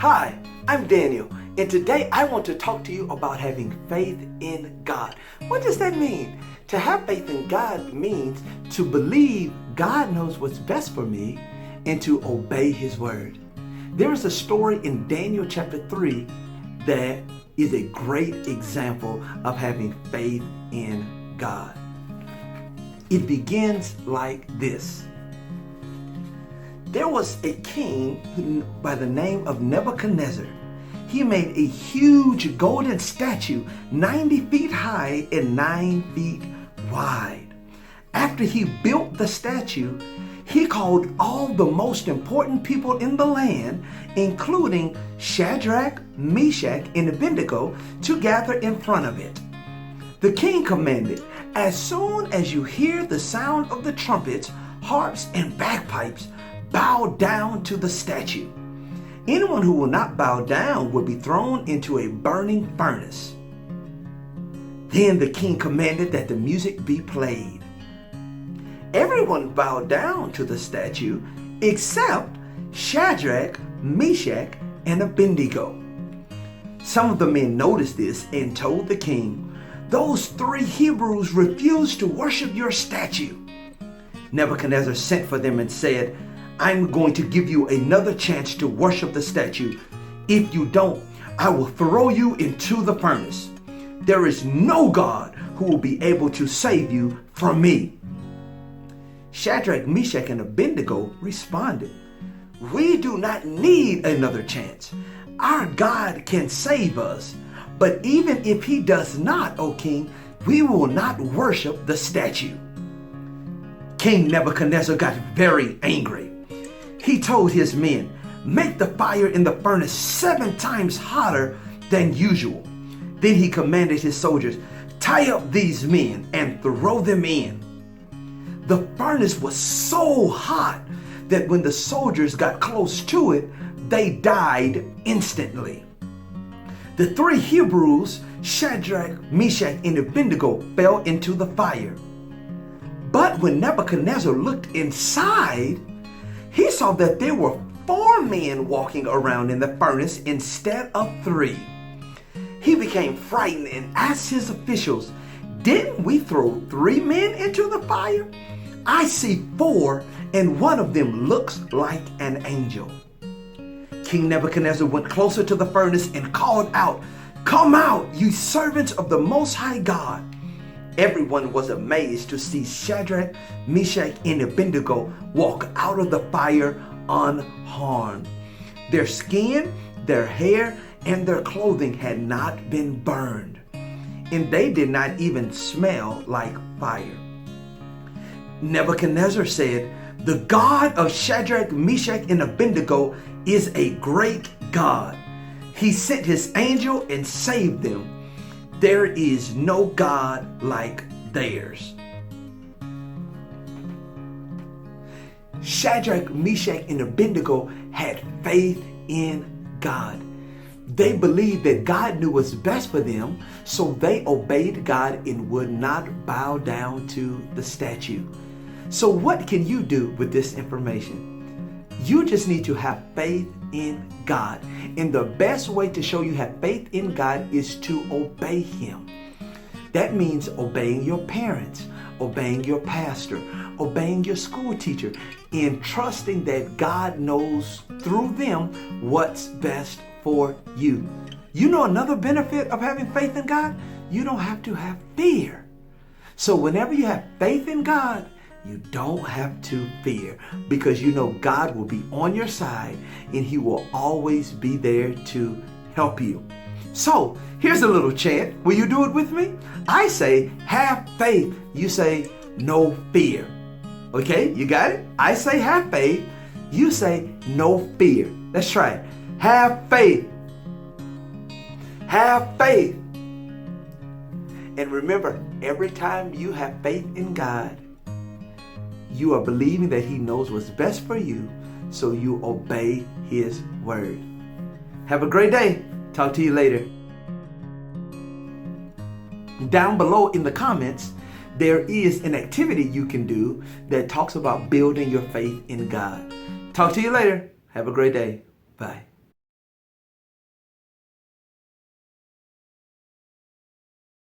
Hi, I'm Daniel, and today I want to talk to you about having faith in God. What does that mean? To have faith in God means to believe God knows what's best for me and to obey His word. There is a story in Daniel chapter 3 that is a great example of having faith in God. It begins like this. There was a king by the name of Nebuchadnezzar. He made a huge golden statue 90 feet high and 9 feet wide. After he built the statue, he called all the most important people in the land, including Shadrach, Meshach, and Abednego, to gather in front of it. The king commanded, as soon as you hear the sound of the trumpets, harps, and bagpipes, bow down to the statue. Anyone who will not bow down will be thrown into a burning furnace. Then the king commanded that the music be played. Everyone bowed down to the statue except Shadrach, Meshach, and Abednego. Some of the men noticed this and told the king, "Those 3 Hebrews refused to worship your statue." Nebuchadnezzar sent for them and said, "I'm going to give you another chance to worship the statue. If you don't, I will throw you into the furnace. There is no God who will be able to save you from me." Shadrach, Meshach, and Abednego responded, "We do not need another chance. Our God can save us. But even if He does not, O king, we will not worship the statue." King Nebuchadnezzar got very angry. He told his men, "Make the fire in the furnace 7 times hotter than usual." Then he commanded his soldiers, "Tie up these men and throw them in." The furnace was so hot that when the soldiers got close to it, they died instantly. The 3 Hebrews, Shadrach, Meshach, and Abednego, fell into the fire. But when Nebuchadnezzar looked inside, he saw that there were 4 men walking around in the furnace instead of 3. He became frightened and asked his officials, "Didn't we throw 3 men into the fire? I see 4, and one of them looks like an angel." King Nebuchadnezzar went closer to the furnace and called out, "Come out, you servants of the Most High God." Everyone was amazed to see Shadrach, Meshach, and Abednego walk out of the fire unharmed. Their skin, their hair, and their clothing had not been burned, and they did not even smell like fire. Nebuchadnezzar said, "The God of Shadrach, Meshach, and Abednego is a great God. He sent His angel and saved them. There is no God like theirs." Shadrach, Meshach, and Abednego had faith in God. They believed that God knew what's best for them, so they obeyed God and would not bow down to the statue. So what can you do with this information? You just need to have faith in God. And the best way to show you have faith in God is to obey Him. That means obeying your parents, obeying your pastor, obeying your school teacher, and trusting that God knows through them what's best for you. You know another benefit of having faith in God? You don't have to have fear. So whenever you have faith in God, you don't have to fear, because you know God will be on your side and He will always be there to help you. So here's a little chant. Will you do it with me? I say, have faith. You say, no fear. Okay, you got it? I say, have faith. You say, no fear. Let's try it. Have faith. Have faith. And remember, every time you have faith in God, you are believing that He knows what's best for you, so you obey His word. Have a great day. Talk to you later. Down below in the comments, there is an activity you can do that talks about building your faith in God. Talk to you later. Have a great day. Bye.